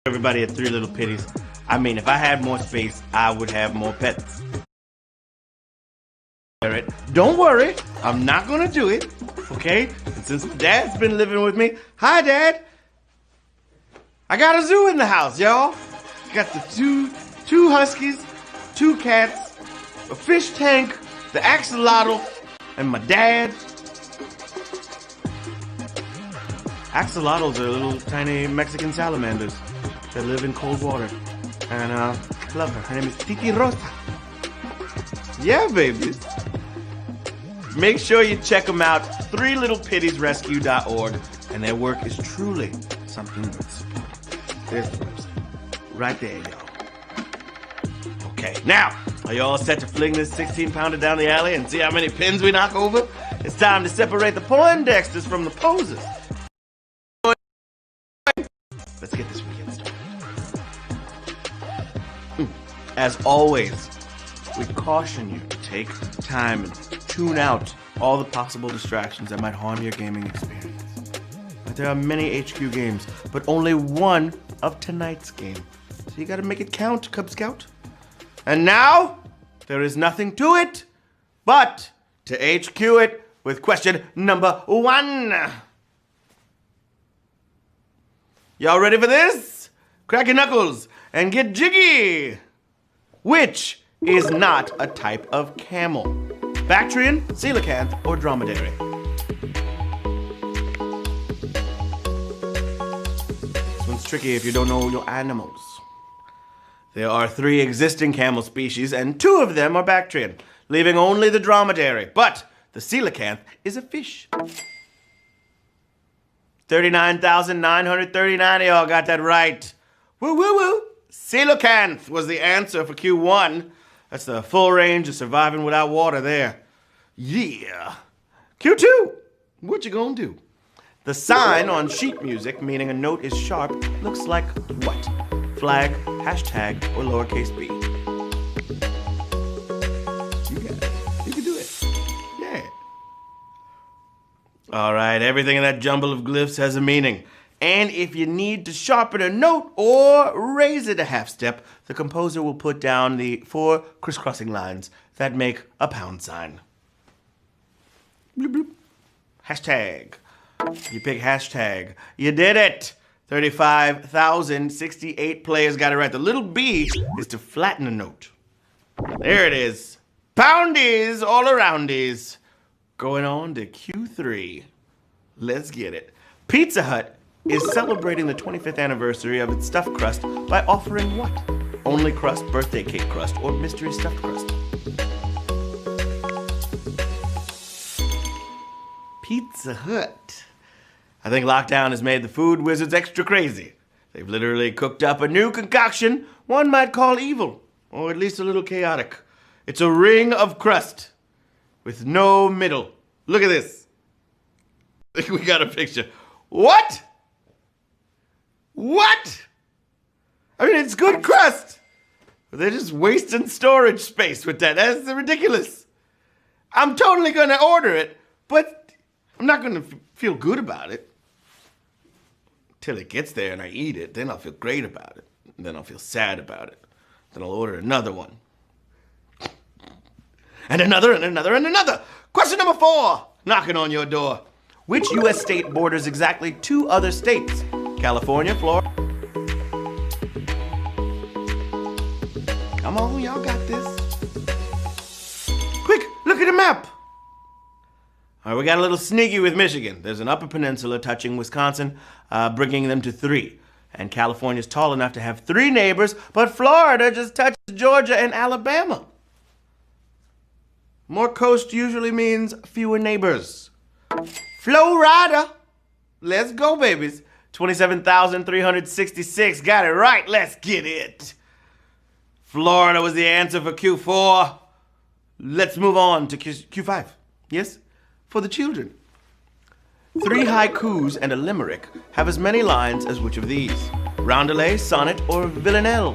Everybody at Three Little Pitties. I mean, if I had more space, I would have more pets. Don't worry, I'm not gonna do it, okay? And since Dad's been living with me, hi Dad! I got a zoo in the house, y'all. Got the two huskies, 2 cats, a fish tank, the axolotl, and my dad. Axolotls are little tiny Mexican salamanders that live in cold water. And I love her. Her name is Titi Rosa. Yeah, baby. Make sure you check them out, threelittlepittiesrescue.org, and their work is truly something worth supporting. There's the website. Right there, y'all. Okay, now, are you all set to fling this 16-pounder down the alley and see how many pins we knock over? It's time to separate the Poindexters from the posers. Let's get this weekend started. As always, we caution you to take time and tune out all the possible distractions that might harm your gaming experience. There are many HQ games, but only one of tonight's game. So you gotta make it count, Cub Scout. And now, there is nothing to it but to HQ it with question number 1. Y'all ready for this? Crack your knuckles and get jiggy! Which is not a type of camel? Bactrian, coelacanth, or dromedary? This one's tricky if you don't know your animals. There are 3 existing camel species, and 2 of them are Bactrian, leaving only the dromedary. But the coelacanth is a fish. 39,939 of y'all got that right. Woo woo woo. Coelacanth was the answer for Q1. That's the full range of surviving without water there. Yeah. Q2. What you gonna do? The sign on sheet music, meaning a note is sharp, looks like what? Flag, hashtag, or lowercase b. You got it. You can do it. Yeah. All right, everything in that jumble of glyphs has a meaning. And if you need to sharpen a note or raise it a half step, the composer will put down the 4 crisscrossing lines that make a pound sign. Bloop, bloop. Hashtag. You pick hashtag. You did it! 35,068 players got it right. The little B is to flatten a note. There it is. Poundies all aroundies. Going on to Q3. Let's get it. Pizza Hut is celebrating the 25th anniversary of its stuffed crust by offering what? Only crust, birthday cake crust, or mystery stuffed crust? Pizza Hut. I think lockdown has made the food wizards extra crazy. They've literally cooked up a new concoction one might call evil, or at least a little chaotic. It's a ring of crust with no middle. Look at this. We got a picture. What? What? I mean, it's good crust. They're just wasting storage space with that. That's ridiculous. I'm totally going to order it, but I'm not going to feel good about it. Till it gets there and I eat it, then I'll feel great about it. And then I'll feel sad about it. Then I'll order another one. And another, and another, and another. Question number 4, knocking on your door. Which U.S. state borders exactly 2 other states? California, Florida. Come on, y'all got this. Quick, look at the map. All right, we got a little sneaky with Michigan. There's an upper peninsula touching Wisconsin, bringing them to 3. And California's tall enough to have 3 neighbors, but Florida just touches Georgia and Alabama. More coast usually means fewer neighbors. Florida. Let's go, babies. 27,366. Got it right. Let's get it. Florida was the answer for Q4. Let's move on to Q5. Yes? For the children. 3 haikus and a limerick have as many lines as which of these? Roundelay, sonnet, or villanelle?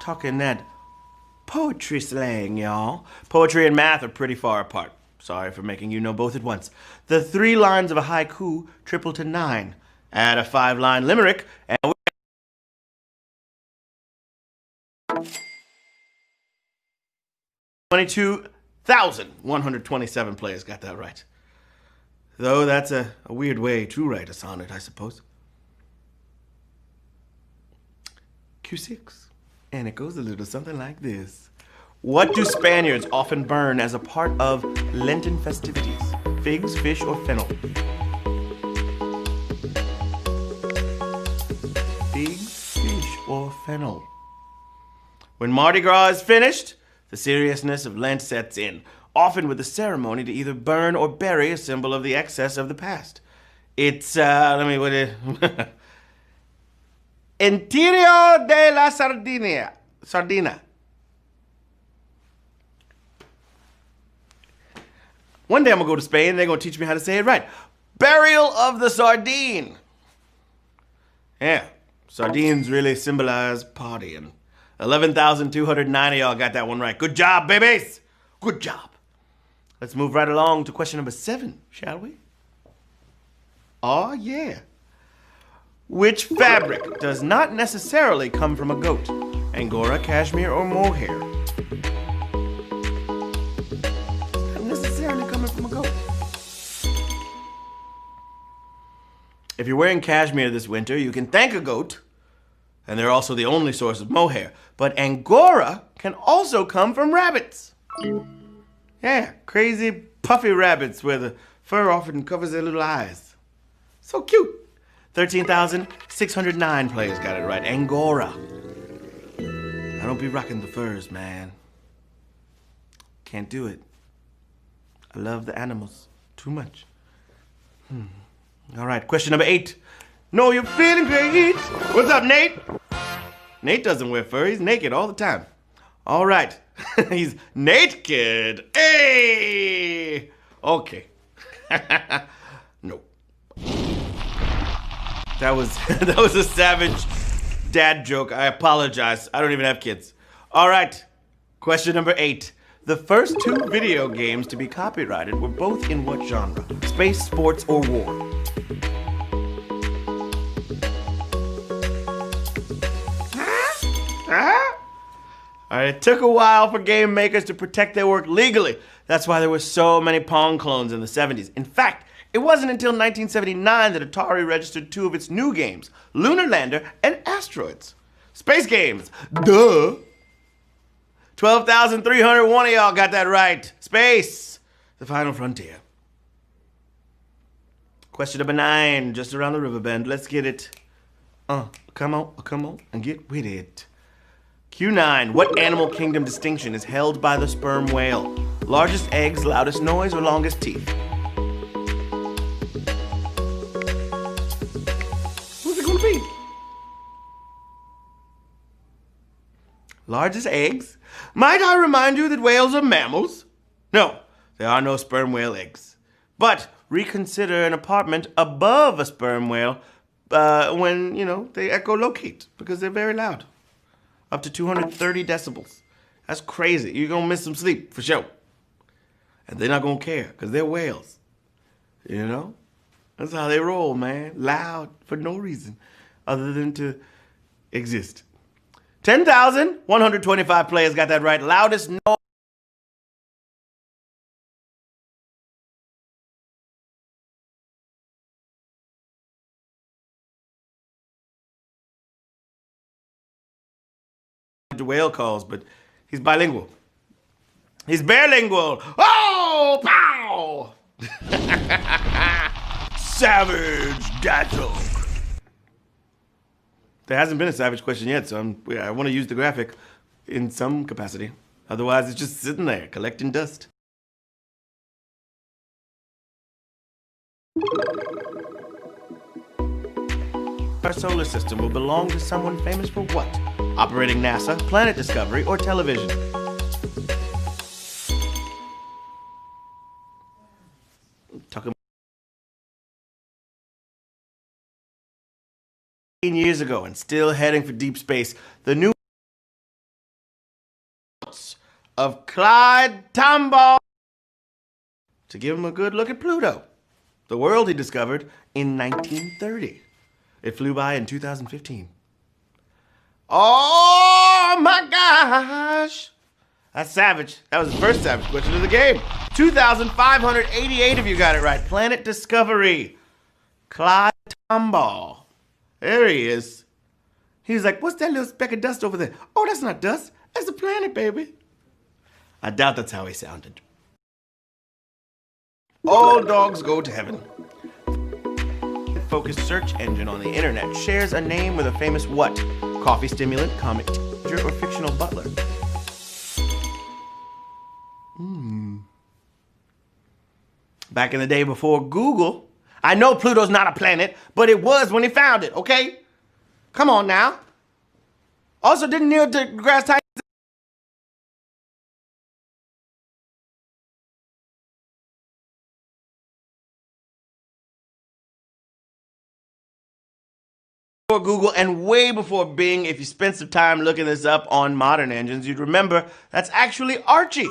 Talking that poetry slang, y'all. Poetry and math are pretty far apart. Sorry for making you know both at once. The 3 lines of a haiku triple to 9. Add a 5-line limerick, and 22,127 players got that right. Though that's a weird way to write a sonnet, I suppose. Q6. And it goes a little something like this. What do Spaniards often burn as a part of Lenten festivities? Figs, fish, or fennel? Figs, fish, or fennel? When Mardi Gras is finished, the seriousness of Lent sets in, often with a ceremony to either burn or bury a symbol of the excess of the past. It's, Entierro de la Sardina. One day I'm gonna go to Spain and they're gonna teach me how to say it right. Burial of the sardine. Yeah, sardines really symbolize partying. 11,290 y'all got that one right. Good job, babies. Good job. Let's move right along to question number 7, shall we? Oh, yeah. Which fabric does not necessarily come from a goat? Angora, cashmere, or mohair? Not necessarily coming from a goat. If you're wearing cashmere this winter, you can thank a goat, and they're also the only source of mohair. But Angora can also come from rabbits. Yeah, crazy puffy rabbits where the fur often covers their little eyes. So cute. 13,609 players got it right. Angora. I don't be rocking the furs, man. Can't do it. I love the animals too much. All right, question number 8. Know you're feeling great. What's up, Nate? Nate doesn't wear fur. He's naked all the time. All right. He's naked. Hey! Okay. No. That was a savage dad joke. I apologize. I don't even have kids. All right. Question number 8. The first 2 video games to be copyrighted were both in what genre? Space, sports, or war? All right, it took a while for game makers to protect their work legally. That's why there were so many Pong clones in the 70s. In fact, it wasn't until 1979 that Atari registered 2 of its new games, Lunar Lander and Asteroids. Space games, duh. 12,301 of y'all got that right. Space, the final frontier. Question number 9, just around the river bend. Let's get it. Come on, and get with it. Q9, what animal kingdom distinction is held by the sperm whale? Largest eggs, loudest noise, or longest teeth? Who's it gonna be? Largest eggs? Might I remind you that whales are mammals? No, there are no sperm whale eggs. But reconsider an apartment above a sperm whale when, they echolocate because they're very loud. Up to 230 decibels. That's crazy. You're gonna miss some sleep, for sure. And they're not gonna care, because they're whales. That's how they roll, man. Loud for no reason other than to exist. 10,125 players got that right. Loudest noise. The whale calls, but he's bilingual. He's bilingual. Oh, pow! Savage dad joke. There hasn't been a savage question yet, so I want to use the graphic in some capacity. Otherwise, it's just sitting there collecting dust. Our solar system will belong to someone famous for what? Operating NASA, planet discovery, or television? Talking years ago and still heading for deep space, the new of Clyde Tombaugh to give him a good look at Pluto, the world he discovered in 1930. It flew by in 2015. Oh my gosh! That's savage. That was the first savage question of the game. 2,588 of you got it right. Planet Discovery. Clyde Tombaugh. There he is. He's like, what's that little speck of dust over there? Oh, that's not dust. That's a planet, baby. I doubt that's how he sounded. All dogs go to heaven. Focused search engine on the internet shares a name with a famous what? Coffee stimulant, comic teacher, or fictional butler? Back in the day before Google, I know Pluto's not a planet, but it was when he found it, okay? Come on now. Also, didn't Neil deGrasse Tyson before Google and way before Bing? If you spent some time looking this up on modern engines, you'd remember that's actually Archie.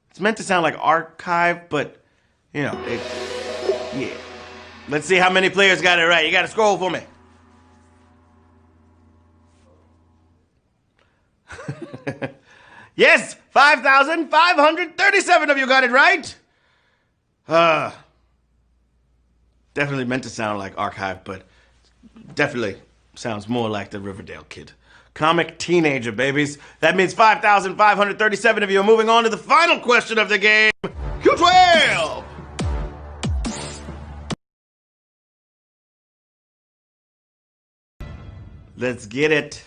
It's meant to sound like archive, but, you know, yeah. Let's see how many players got it right. You got to scroll for me. Yes, 5,537 of you got it right. Definitely meant to sound like archive, but definitely sounds more like the Riverdale Kid. Comic teenager, babies. That means 5,537 of you are moving on to the final question of the game. Q12! Let's get it.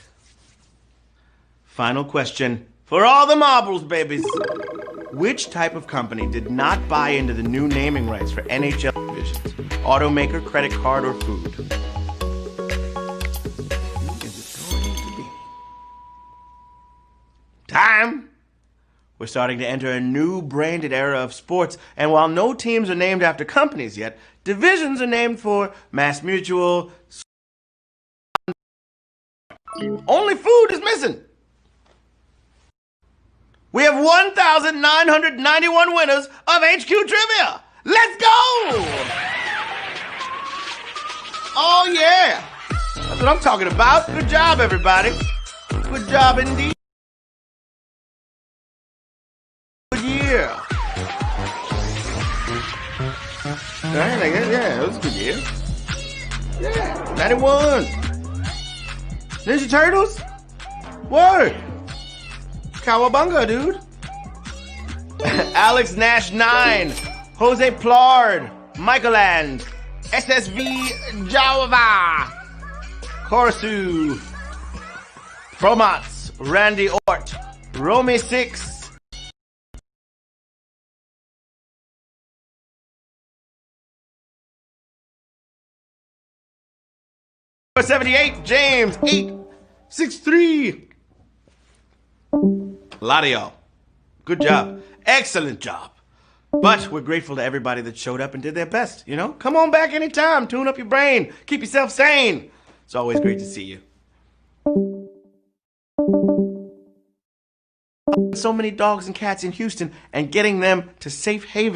Final question for all the marbles, babies. Which type of company did not buy into the new naming rights for NHL divisions? Automaker, credit card, or food? Time! We're starting to enter a new branded era of sports, and while no teams are named after companies yet, divisions are named for Mass Mutual. Only food is missing. We have 1,991 winners of HQ Trivia. Let's go! Oh yeah! That's what I'm talking about. Good job, everybody. Good job indeed. Yeah. Right, like that, yeah, that was a good year. Yeah, 91. Ninja Turtles? Word. Cowabunga, dude. Alex Nash 9. Jose Plard. Michaeland. SSV Java. Corsu. Promats. Randy Ort. Romy 6. 78, James 863. A lot of y'all. Good job. Excellent job. But we're grateful to everybody that showed up and did their best, you know? Come on back anytime. Tune up your brain. Keep yourself sane. It's always great to see you. So many dogs and cats in Houston and getting them to safe haven.